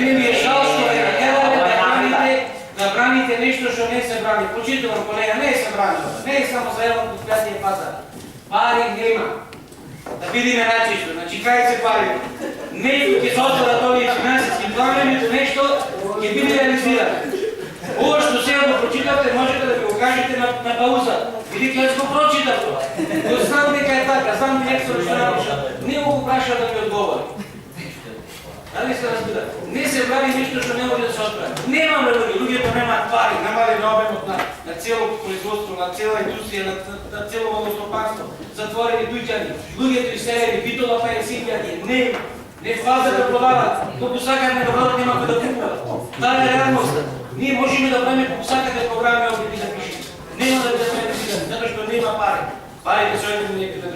Мене ми е жал што е накараме да браните нешто што не се брани. Почитувам, колега, не е се бранило. Не е само за едно предприятие пазар. Пари нема. Да видиме начишто. Значи, кај се пари? Нешто ќе се остават овие финансиски планови, нешто ќе биде реализирано. Ова што сега го прочитавте, можете да ви го кажете на пауза. Видите, јас го прочитав тоа. Го знам дека е така, знам директор што напиша. Не го праша да ми одговори. Дали се разбира? Не се прави нешто што не може да се отправи. Немаме луѓето немаат пари, намален обемот на цело производство, на цела индустрија, на цело водостопанство, затворени дуќани, луѓето иселени, битола па е сињани, не фаза да продават, колку сакат не продават, нема кој да купуват. Таа е реалноста. Ние можеме да правиме колку сакате програми овде да пишеме. Нема да бидеме реализирани, затоа што нема пари. Парите се одите некаде